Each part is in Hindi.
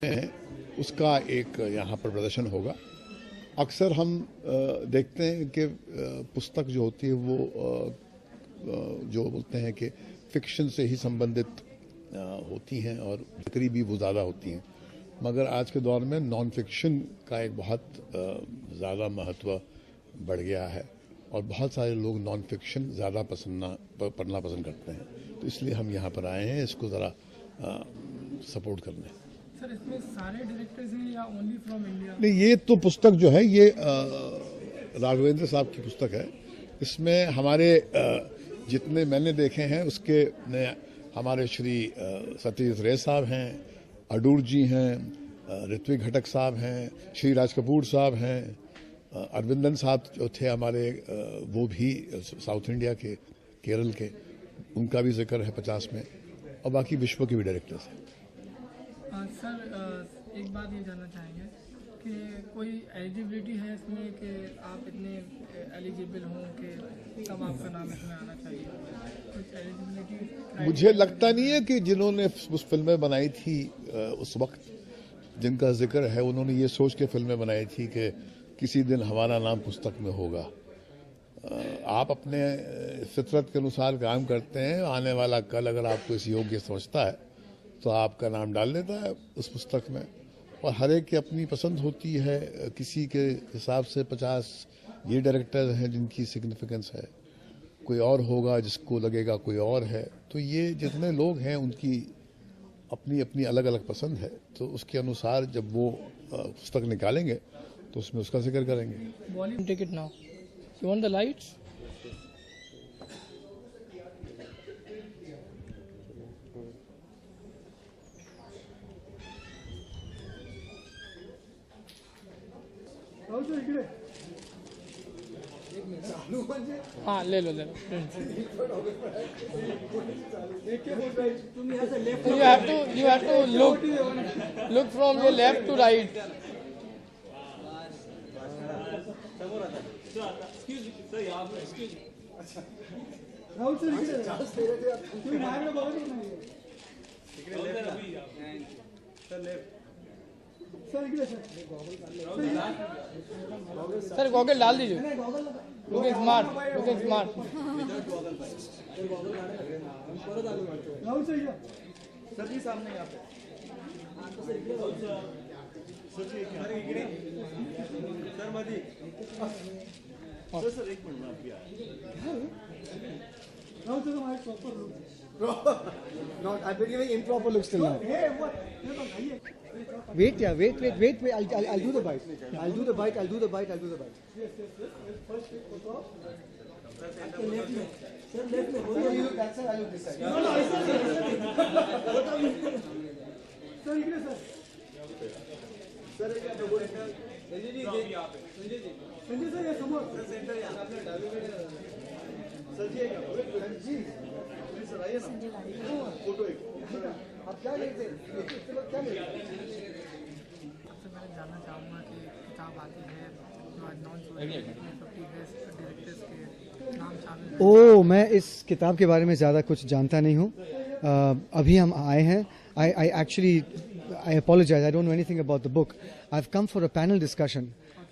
हैं उसका एक यहाँ पर प्रदर्शन होगा। अक्सर हम देखते हैं कि पुस्तक जो होती है वो जो बोलते हैं कि फिक्शन से ही संबंधित होती हैं और बिक्री भी वो ज़्यादा होती हैं, मगर आज के दौर में नॉन फिक्शन का एक बहुत ज़्यादा महत्व बढ़ गया है और बहुत सारे लोग नॉन फिक्शन ज़्यादा पढ़ना पसंद करते हैं। तो इसलिए हम यहाँ पर आए हैं इसको ज़रा सपोर्ट करने। सर, इसमें सारे डायरेक्टर्स हैं या ओनली फ्रॉम इंडिया? नहीं, ये तो पुस्तक जो है ये राघवेंद्र साहब की पुस्तक है। इसमें हमारे जितने मैंने देखे हैं उसके हमारे श्री सत्यजीत रे साहब हैं, अडूर जी हैं, ऋत्विक घटक साहब हैं, श्री राज कपूर साहब हैं, अरविंदन साहब जो थे हमारे वो भी साउथ इंडिया के केरल के, उनका भी जिक्र है 50 में, और बाकी विश्व के भी डायरेक्टर्स हैं। सर, एक बात ये जानना चाहेंगे कि कोई एलिजिबिलिटी है इसमें कि आप इतने एलिजिबल हों कि तब आपका नाम इसमें आना चाहिए? कुछ एलिजिबिलिटी? मुझे लगता नहीं है कि जिन्होंने उस फिल्में बनाई थी उस वक्त जिनका जिक्र है उन्होंने ये सोच के फिल्में बनाई थी कि किसी दिन हमारा नाम पुस्तक में होगा। आप अपने फितरत के अनुसार काम करते हैं, आने वाला कल अगर आपको इस योग्य समझता है तो आपका नाम डाल देता है उस पुस्तक में, और हर एक की अपनी पसंद होती है। किसी के हिसाब से 50 ये डायरेक्टर हैं जिनकी सिग्निफिकेंस है, कोई और होगा जिसको लगेगा कोई और है। तो ये जितने लोग हैं उनकी अपनी अपनी अलग अलग पसंद है, तो उसके अनुसार जब वो पुस्तक निकालेंगे तो उसमें उसका जिक्र करेंगे। Ticket now, you want the lights? हाँ, ले लो You have to look from the left to right. Excuse me, sir, यहाँ पे excuse me. राहुल सर क्यों मारने बहुत सर गॉगल डाल दीजिए। Looking smart, looking smart. Rahul sir sir ji सामने यहाँ पे। सर मधी। सर एक मिनट में आप भी आए। राहुल सर हमारे proper look. Not, I've been giving improper looks till now. Hey, what? Wait, yeah, wait. I'll do the bite. I'll do the bite. First take photo. Left में. Sir left में. No, you look that side, I look this side. No, ऐसा सर इकडे सर. सर संजय जी यहाँ पे। संजय सर ये समोर. सर सेंटर यहाँ पे डाली में। सर जी जी सर आइए ना। फोटो एक। आप क्या लेते हैं? क्या लेते हैं? सबसे पहले जानना चाहूँगा कि किताब आती है जो आज लॉन्च हुई है, 50 बेस्ट डायरेक्टर्स के नाम शामिल हैं। मैं इस किताब के बारे में ज़्यादा कुछ जानता नहीं हूँ। अभी हम आए हैं। I apologize, I don't know anything about the book. I've come for a panel discussion.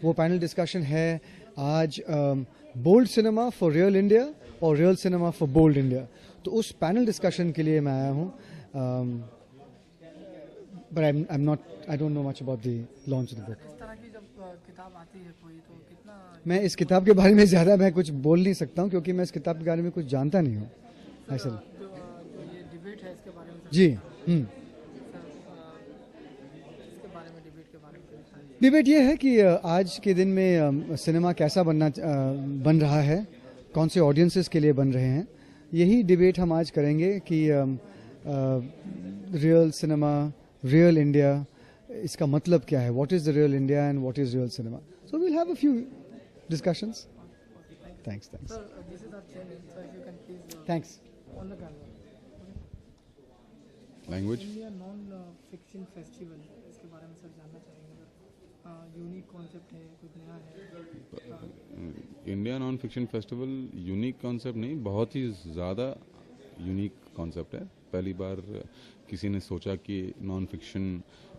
वो panel discussion है आज bold cinema for real India और real cinema for bold India. तो उस panel discussion के लिए मैं आया हूँ. But I don't know much about the launch of the book. इस तरह की जब किताब आती है कोई तो कितना? मैं इस किताब के बारे में ज़्यादा मैं कुछ बोल नहीं सकता हूँ क्योंकि मैं इस किताब के बारे में कुछ जानता नहीं हूँ। ऐसे जो ये डिबेट है इसके बारे में जी इसके बारे में डिबेट के बारे में डिबेट ये है कि आज के दिन में सिनेमा कैसा बन रहा है, कौन से ऑडियंसेस के लिए बन रहे हैं, यही डिबेट हम आज करेंगे कि रियल सिनेमा, रियल इंडिया, इसका मतलब क्या है, what is the real India and what is real cinema. So we'll have a few discussions. Thanks. Sir, this is our channel, so if you can please thanks. on the camera. Language India non fiction festival, इसके बारे में सर जानना चाहेंगे। यूनिक कॉन्सेप्ट है, कुछ नया है? India non fiction festival unique concept नहीं, बहुत ही ज़्यादा यूनिक कॉन्सेप्ट है। पहली बार किसी ने सोचा कि नॉन फिक्शन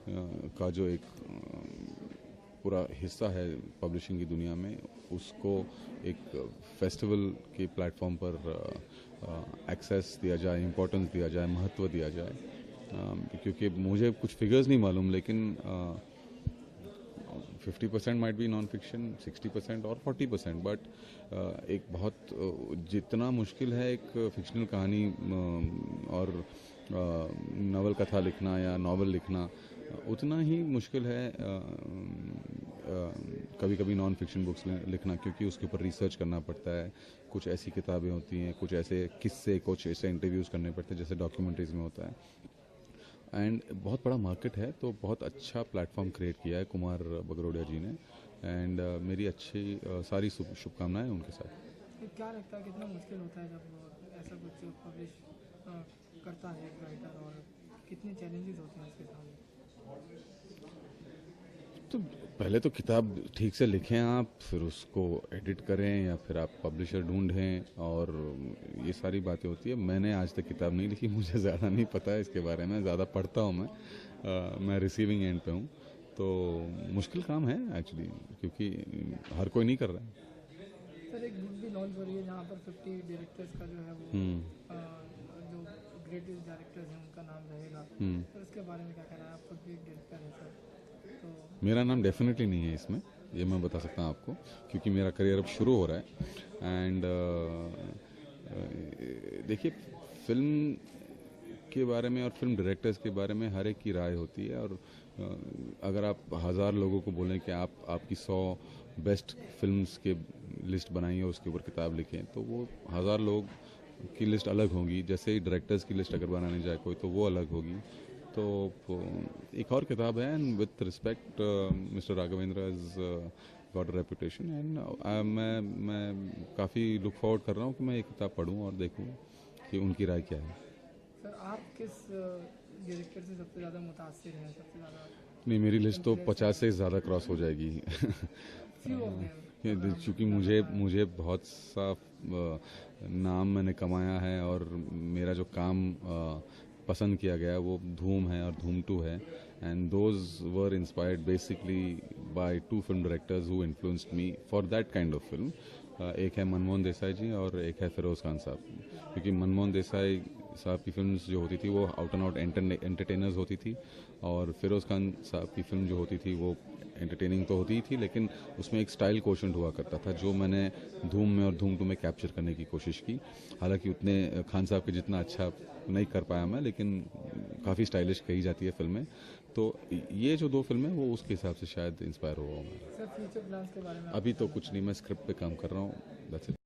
का जो एक पूरा हिस्सा है पब्लिशिंग की दुनिया में, उसको एक फेस्टिवल के प्लेटफॉर्म पर एक्सेस दिया जाए, इम्पोर्टेंस दिया जाए, महत्व दिया जाए। क्योंकि मुझे कुछ फिगर्स नहीं मालूम, लेकिन 50% माइट बी नॉन फिक्शन, 60% और 40%, बट एक बहुत जितना मुश्किल है एक फिक्शनल कहानी और नवल कथा लिखना या नॉवल लिखना, उतना ही मुश्किल है कभी कभी नॉन फिक्शन बुक्स लिखना, क्योंकि उसके ऊपर रिसर्च करना पड़ता है। कुछ ऐसी किताबें होती हैं, कुछ ऐसे किस्से, कुछ ऐसे इंटरव्यूज़ करने पड़ते हैं जैसे डॉक्यूमेंट्रीज में होता है। एंड बहुत बड़ा मार्केट है, तो बहुत अच्छा प्लेटफॉर्म क्रिएट किया है कुमार बगरोडिया जी ने। एंड मेरी अच्छी सारी शुभकामनाएं उनके साथ। तो क्या लगता है कितना मुश्किल होता है जब ऐसा कुछ पब्लिश करता है एक राइटर, और कितने चैलेंजेस होते हैं इसके सामने? तो पहले तो किताब ठीक से लिखें आप, फिर उसको एडिट करें या फिर आप पब्लिशर ढूंढें, और ये सारी बातें होती है। मैंने आज तक किताब नहीं लिखी, मुझे ज़्यादा नहीं पता है इसके बारे में, ज़्यादा पढ़ता हूँ मैं रिसीविंग एंड पे हूँ, तो मुश्किल काम है एक्चुअली, क्योंकि हर कोई नहीं कर रहा है। सर एक बुक भी लॉन्च हो रही है जहाँ पर 50 डायरेक्टर्स का जो है वो जो ग्रेटेस्ट डायरेक्टर्स हैं उनका नाम रहेगा, तो इसके बारे में क्या कहना है? आप खुद भी एक डायरेक्टर हैं सर, तो मेरा नाम डेफिनेटली नहीं है इसमें, ये मैं बता सकता हूँ आपको, क्योंकि मेरा करियर अब शुरू हो रहा है। एंड देखिए, फिल्म के बारे में और फिल्म डायरेक्टर्स के बारे में हर एक की राय होती है, और अगर आप 1000 लोगों को बोलें कि आपकी 100 बेस्ट फिल्म्स के लिस्ट बनाइए और उसके ऊपर किताब लिखें, तो वो 1000 लोग की लिस्ट अलग होगी। जैसे ही डायरेक्टर्स की लिस्ट अगर बनाने जाए कोई, तो वो अलग होगी। तो एक और किताब है, and with respect mister Raghavendra is got a reputation, and मैं काफ़ी लुक फॉरवर्ड कर रहा हूँ कि मैं ये किताब पढूं और देखूं कि उनकी राय क्या है। सर आप किस डायरेक्टर से सबसे ज़्यादा मुतासिर हैं, सबसे ज़्यादा? नहीं, मेरी लिस्ट तो 50 से ज़्यादा क्रॉस हो जाएगी। Few of them. क्योंकि मुझे बहुत सा नाम मैंने कमाया है, और मेरा जो काम पसंद किया गया वो धूम है और धूम 2 है, and those were inspired basically bye 2 film directors who influenced me for that kind of film. एक है मनमोहन देसाई जी और एक है फिरोज़ खान साहब। क्योंकि मनमोहन देसाई साहब की फिल्म्स जो होती थी वो आउट एंड आउट एंटरटेनर्स होती थी, और फिरोज़ खान साहब की फिल्म जो होती थी वो एंटरटेनिंग तो होती ही थी, लेकिन उसमें एक स्टाइल कोशेंट हुआ करता था, जो मैंने धूम में और धूम 2 में कैप्चर करने की कोशिश की। हालांकि उतने खान साहब के जितना अच्छा नहीं कर पाया मैं, लेकिन काफ़ी स्टाइलिश कही जाती है फिल्में। तो ये जो 2 फिल्में वो उसके हिसाब से शायद इंस्पायर हुआ हूँ मैं। सर फ्यूचर प्लान्स के बारे में अभी तो कुछ नहीं, मैं स्क्रिप्ट पे काम कर रहा हूँ, दैट्स इट।